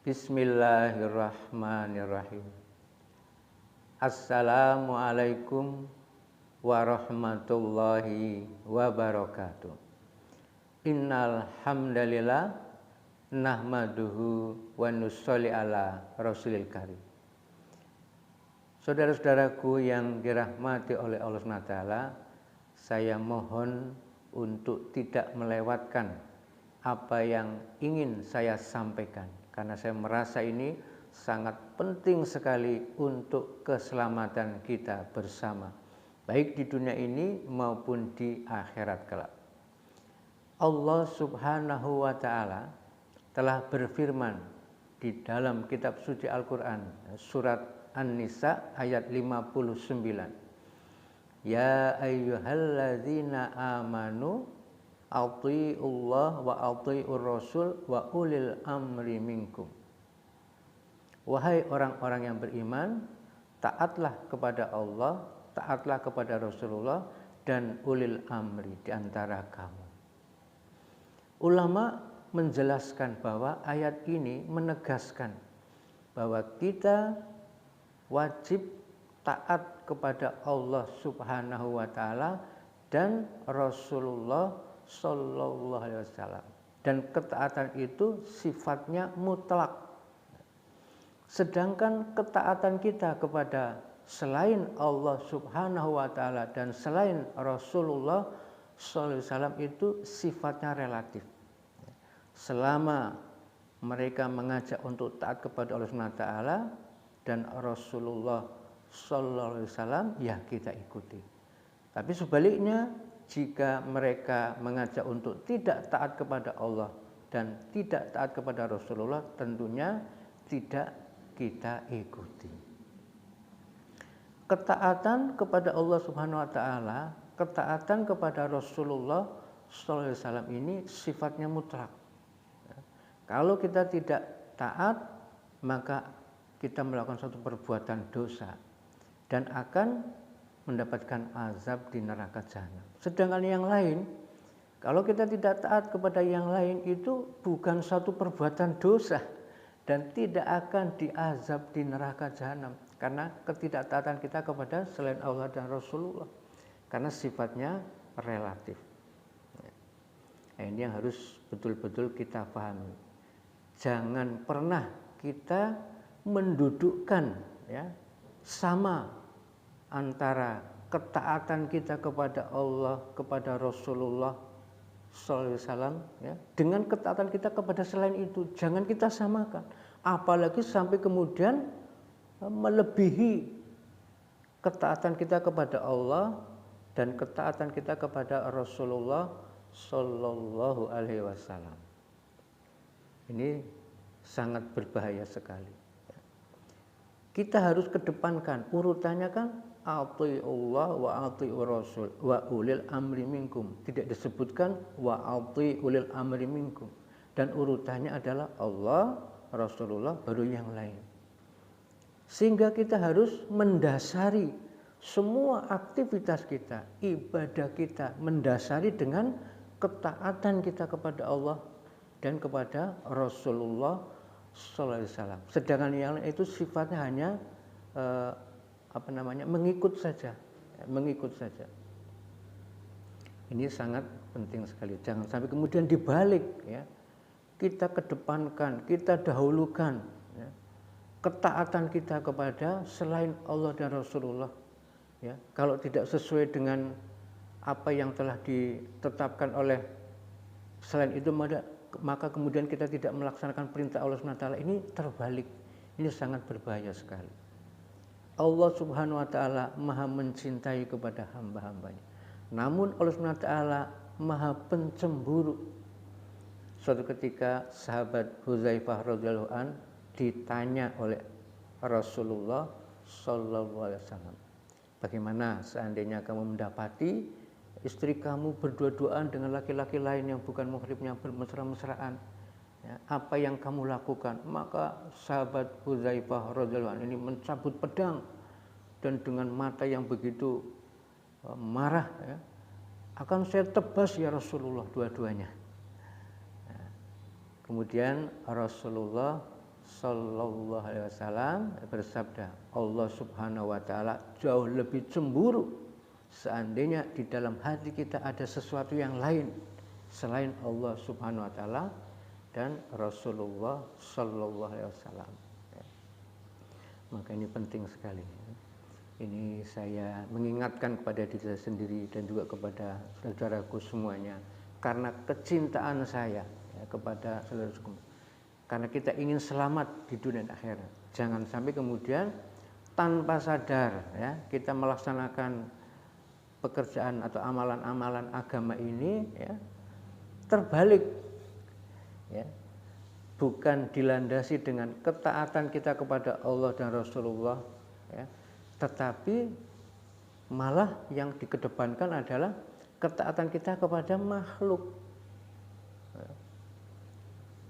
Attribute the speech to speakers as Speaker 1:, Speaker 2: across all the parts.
Speaker 1: Bismillahirrahmanirrahim. Assalamualaikum warahmatullahi wabarakatuh. Innal hamdalillah nahmaduhu wa nusolli ala rasulil karim. Saudara-saudaraku yang dirahmati oleh Allah SWT, saya mohon untuk tidak melewatkan apa yang ingin saya sampaikan, karena saya merasa ini sangat penting sekali untuk keselamatan kita bersama, baik di dunia ini maupun di akhirat kelak. Allah Subhanahu wa Ta'ala telah berfirman di dalam kitab suci Al-Quran, surat An-Nisa ayat 59. Ya ayyuhalladzina amanu athi'ullah wa athi'ur rasul wa ulil amri minkum. Wahai orang-orang yang beriman, taatlah kepada Allah, taatlah kepada Rasulullah dan ulil amri di antara kamu. Ulama menjelaskan bahwa ayat ini menegaskan bahwa kita wajib taat kepada Allah Subhanahu wa Ta'ala dan Rasulullah Sallallahu Alaihi Wasallam, dan ketaatan itu sifatnya mutlak. Sedangkan ketaatan kita kepada selain Allah Subhanahu wa Ta'ala dan selain Rasulullah Sallallahu Alaihi Wasallam itu sifatnya relatif. Selama mereka mengajak untuk taat kepada Allah Subhanahu wa Ta'ala dan Rasulullah Sallallahu Alaihi Wasallam, ya kita ikuti. Tapi sebaliknya, jika mereka mengajak untuk tidak taat kepada Allah dan tidak taat kepada Rasulullah, tentunya tidak kita ikuti. Ketaatan kepada Allah Subhanahu wa Ta'ala, ketaatan kepada Rasulullah sallallahu alaihi wasallam ini sifatnya mutlak. Kalau kita tidak taat, maka kita melakukan suatu perbuatan dosa dan akan mendapatkan azab di neraka jahanam. Sedangkan yang lain, kalau kita tidak taat kepada yang lain, itu bukan satu perbuatan dosa dan tidak akan diazab di neraka jahanam, karena ketidaktaatan kita kepada selain Allah dan Rasulullah, karena sifatnya relatif. Nah, ini yang harus betul-betul kita pahami. Jangan pernah kita mendudukkan sama antara ketaatan kita kepada Allah, kepada Rasulullah sallallahu alaihi wasallam dengan ketaatan kita kepada selain itu. Jangan kita samakan, apalagi sampai kemudian melebihi ketaatan kita kepada Allah dan ketaatan kita kepada Rasulullah sallallahu alaihi wasallam. Ini sangat berbahaya sekali. Kita harus kedepankan urutannya, kan athi'ullah wa athi'ur rasul wa ulil amri minkum. Tidak disebutkan wa athi'ulil amri minkum, dan urutannya adalah Allah, Rasulullah, baru yang lain. Sehingga kita harus mendasari semua aktivitas kita, ibadah kita, mendasari dengan ketaatan kita kepada Allah dan kepada Rasulullah sallallahu alaihi wasallam. Sedangkan yang lain itu sifatnya hanya mengikut saja. Ini sangat penting sekali. Jangan sampai kemudian dibalik, kita kedepankan, kita dahulukan ketaatan kita kepada selain Allah dan Rasulullah. Kalau tidak sesuai dengan apa yang telah ditetapkan oleh selain itu, maka kemudian kita tidak melaksanakan perintah Allah SWT. Ini terbalik. Ini sangat berbahaya sekali. Allah Subhanahu wa Ta'ala maha mencintai kepada hamba-hambanya, namun Allah Subhanahu wa Ta'ala maha pencemburu. Suatu ketika sahabat Hudzaifah radhiyallahu an ditanya oleh Rasulullah sallallahu alaihi wasallam, bagaimana seandainya kamu mendapati istri kamu berdua-duaan dengan laki-laki lain yang bukan muhrimnya, bermesra-mesraan, apa yang kamu lakukan? Maka sahabat Hudzaifah radhiyallahu anhu ini mencabut pedang dan dengan mata yang begitu marah, akan saya tebas ya Rasulullah dua-duanya. Kemudian Rasulullah Sallallahu Alaihi Wasallam bersabda, Allah Subhanahu Wa Taala jauh lebih cemburu seandainya di dalam hati kita ada sesuatu yang lain selain Allah Subhanahu Wa Taala dan Rasulullah Sallallahu Alaihi Wasallam. Maka ini penting sekali. Ini saya mengingatkan kepada diri saya sendiri dan juga kepada saudaraku semuanya, karena kecintaan saya kepada saudaraku, karena kita ingin selamat di dunia dan akhirat. Jangan sampai kemudian tanpa sadar kita melaksanakan pekerjaan atau amalan-amalan agama ini terbalik, bukan dilandasi dengan ketaatan kita kepada Allah dan Rasulullah, tetapi malah yang dikedepankan adalah ketaatan kita kepada makhluk.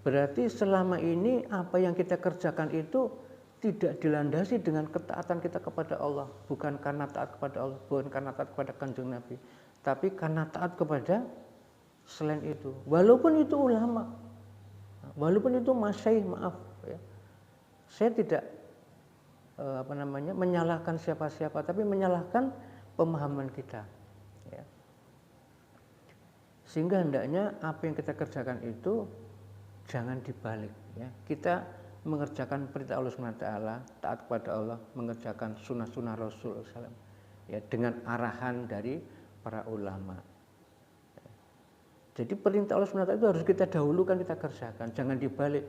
Speaker 1: Berarti selama ini apa yang kita kerjakan itu tidak dilandasi dengan ketaatan kita kepada Allah, bukan karena taat kepada Allah, bukan karena taat kepada Kanjeng Nabi, tapi karena taat kepada selain itu. Walaupun itu ulama, walaupun itu masyaikh, maaf saya tidak menyalahkan siapa-siapa, tapi menyalahkan pemahaman kita. Sehingga hendaknya apa yang kita kerjakan itu jangan dibalik. Kita mengerjakan perintah Allah SWT, taat kepada Allah, mengerjakan sunnah-sunnah Rasul SAW, dengan arahan dari para ulama. Jadi perintah Allah SWT itu harus kita dahulukan, kita kerjakan, jangan dibalik.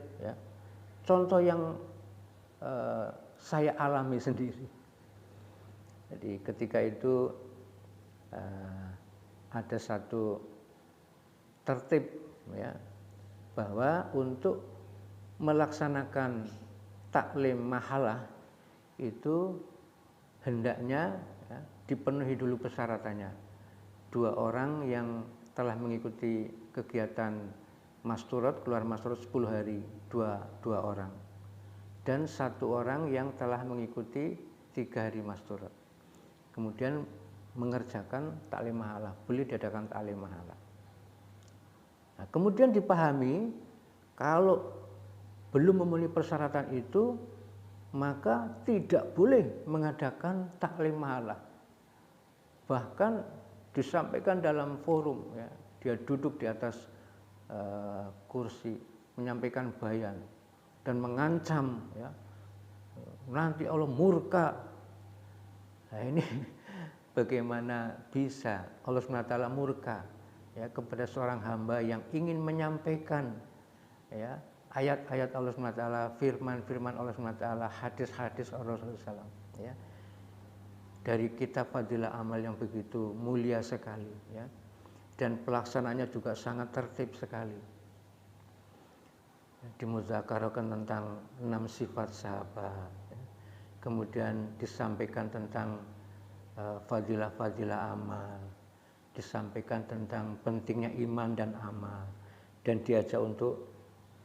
Speaker 1: Contoh yang saya alami sendiri. Jadi ketika itu ada satu tertib bahwa untuk melaksanakan taklim mahalah itu hendaknya dipenuhi dulu persyaratannya. 2 orang yang telah mengikuti kegiatan masturat, keluar masturat 10 hari, 2 orang. Dan 1 orang yang telah mengikuti 3 hari masturat. Kemudian mengerjakan taklim mahalah, boleh diadakan taklim mahalah. Nah, kemudian dipahami kalau belum memenuhi persyaratan itu, maka tidak boleh mengadakan taklim mahalah. Bahkan disampaikan dalam forum, dia duduk di atas kursi, menyampaikan bayan dan mengancam, nanti Allah murka. Nah ini bagaimana bisa Allah SWT murka kepada seorang hamba yang ingin menyampaikan ayat-ayat Allah SWT, firman-firman Allah SWT, hadis-hadis Rasulullah SAW, dari kitab Fadilah Amal yang begitu mulia sekali, dan pelaksanaannya juga sangat tertib sekali. Dimuzakarakan tentang 6 sifat sahabat, kemudian disampaikan tentang fadilah-fadilah amal, disampaikan tentang pentingnya iman dan amal, dan diajak untuk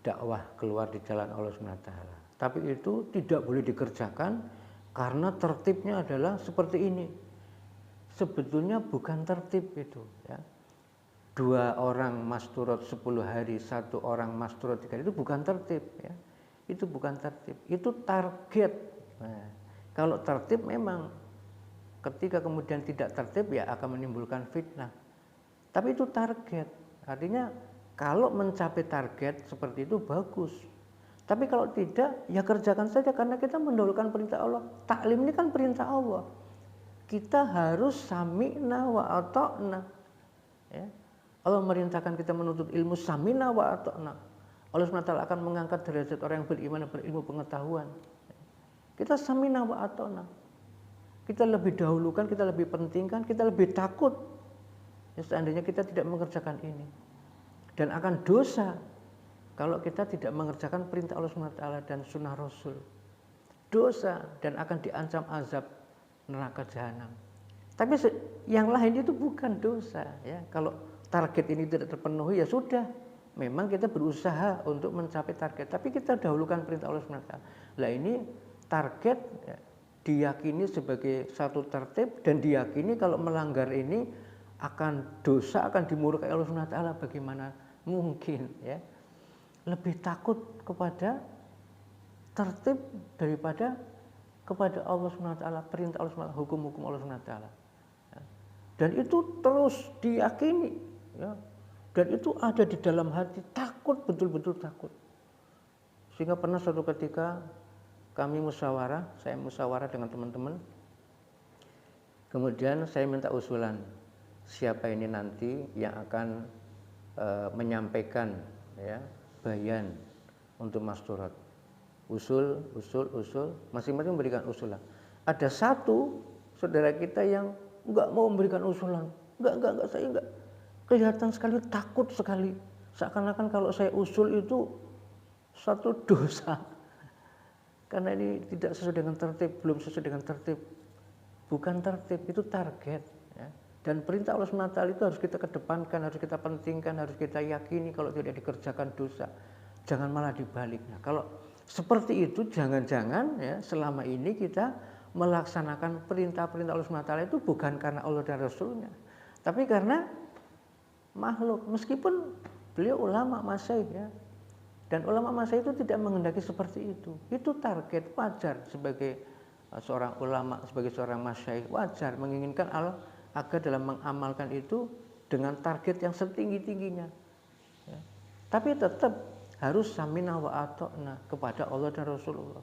Speaker 1: dakwah keluar di jalan Allah SWT. Tapi itu tidak boleh dikerjakan karena tertibnya adalah seperti ini. Sebetulnya bukan tertib itu, 2 orang masturat 10 hari, 1 orang masturat 3 hari, itu bukan tertib, itu bukan tertib, itu target. Nah, kalau tertib memang ketika kemudian tidak tertib akan menimbulkan fitnah. Tapi itu target, artinya kalau mencapai target seperti itu bagus. Tapi kalau tidak, kerjakan saja karena kita mendahulukan perintah Allah. Taklim ini kan perintah Allah. Kita harus sami'na wa ata'na. Allah merintahkan kita menuntut ilmu sami'na wa ata'na. Allah SWT akan mengangkat derajat orang yang beriman dan berilmu pengetahuan. Kita sami'na wa ata'na. Kita lebih dahulukan, kita lebih pentingkan, kita lebih takut. Seandainya kita tidak mengerjakan ini. Dan akan dosa kalau kita tidak mengerjakan perintah Allah SWT dan sunnah Rasul. Dosa dan akan diancam azab neraka jahanam. Tapi yang lain itu bukan dosa. Kalau target ini tidak terpenuhi sudah. Memang kita berusaha untuk mencapai target. Tapi kita dahulukan perintah Allah SWT. Nah ini target diyakini sebagai satu tertib. Dan diyakini kalau melanggar ini akan dosa, akan dimurkai Allah SWT. Bagaimana mungkin lebih takut kepada tertib daripada kepada Allah SWT, perintah Allah SWT, hukum-hukum Allah SWT. Dan itu terus diyakini, ya. Dan itu ada di dalam hati, takut, betul-betul takut. Sehingga pernah suatu ketika kami musyawarah, saya musyawarah dengan teman-teman. Kemudian saya minta usulan, siapa ini nanti yang akan menyampaikan, ya, bayan untuk masturat. Usul, masing-masing memberikan usulan. Ada satu saudara kita yang enggak mau memberikan usulan. Enggak, saya enggak. Kelihatan sekali takut sekali. Seakan-akan kalau saya usul itu satu dosa. Karena ini tidak sesuai dengan tertib, belum sesuai dengan tertib. Bukan tertib, itu target. Ya. Dan perintah Allah SWT itu harus kita kedepankan, harus kita pentingkan, harus kita yakini. Kalau tidak dikerjakan dosa, jangan malah dibaliknya. Kalau seperti itu, jangan-jangan ya, selama ini kita melaksanakan perintah-perintah Allah SWT itu bukan karena Allah dan Rasulnya, tapi karena makhluk. Meskipun beliau ulama masyayikh, ya, dan ulama masyayikh itu tidak menghendaki seperti itu. Itu target, wajar sebagai seorang ulama, sebagai seorang masyayikh, wajar menginginkan Allah agar dalam mengamalkan itu dengan target yang setinggi-tingginya. Ya. Tapi tetap harus samina wa ata'na kepada Allah dan Rasulullah.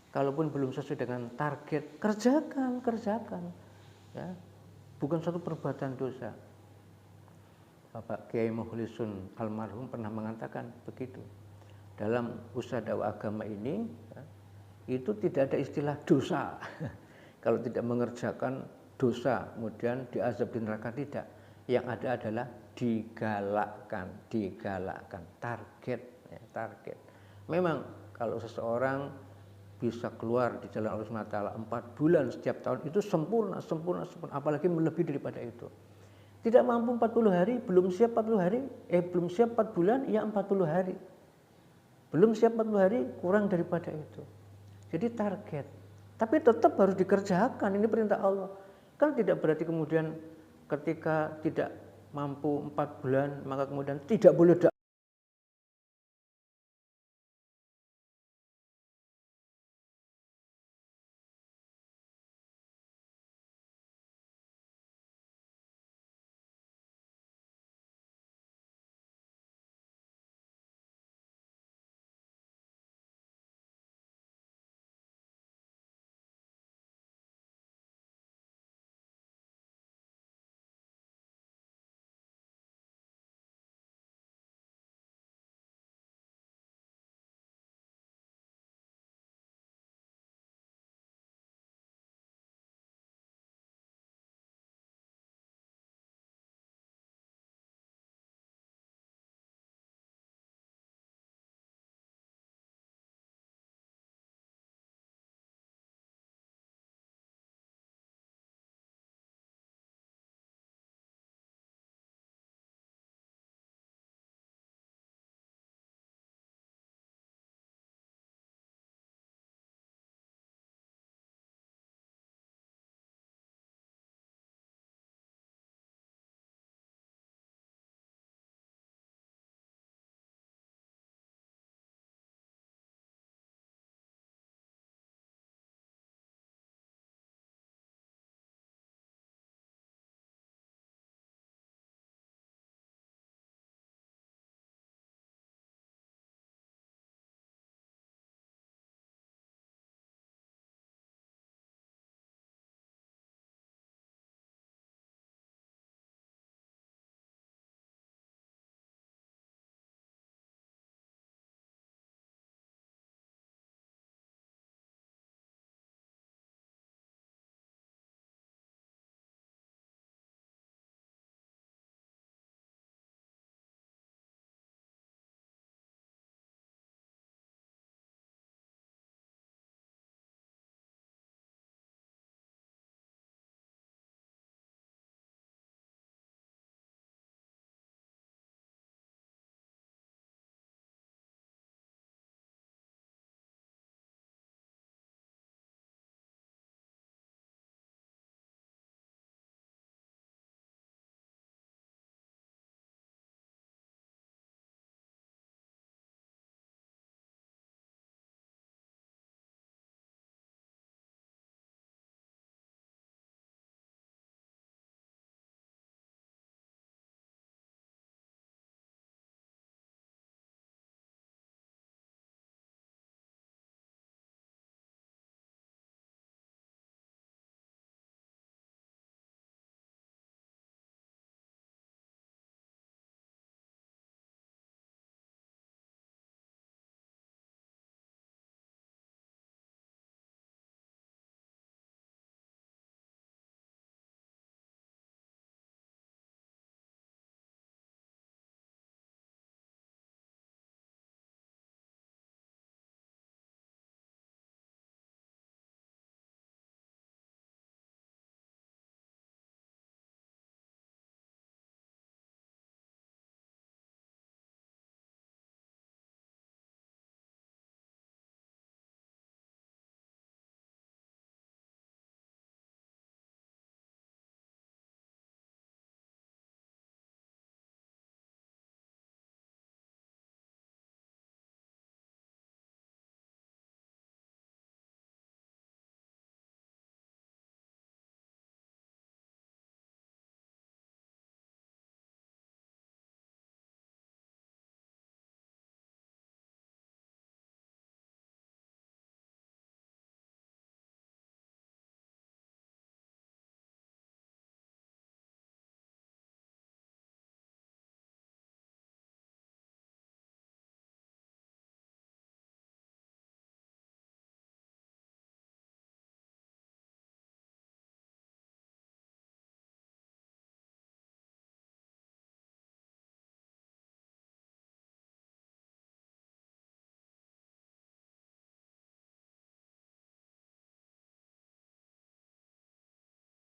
Speaker 1: Kalaupun belum sesuai dengan target, kerjakan. Ya. Bukan suatu perbuatan dosa. Bapak Kiai Mukhlisun almarhum pernah mengatakan begitu. Dalam usaha dakwah agama ini, ya, itu tidak ada istilah dosa. Kalau tidak mengerjakan dosa, kemudian diazab di neraka, tidak. Yang ada adalah digalakkan, target, ya, target. Memang kalau seseorang bisa keluar di jalan Allah SWT 4 bulan setiap tahun itu sempurna, apalagi melebihi daripada itu. Tidak mampu 40 hari, belum siap 40 hari, belum siap 4 bulan, ya 40 hari. Belum siap 40 hari, kurang daripada itu. Jadi target. Tapi tetap harus dikerjakan, ini perintah Allah. Kan tidak berarti kemudian ketika tidak mampu 4 bulan, maka kemudian tidak boleh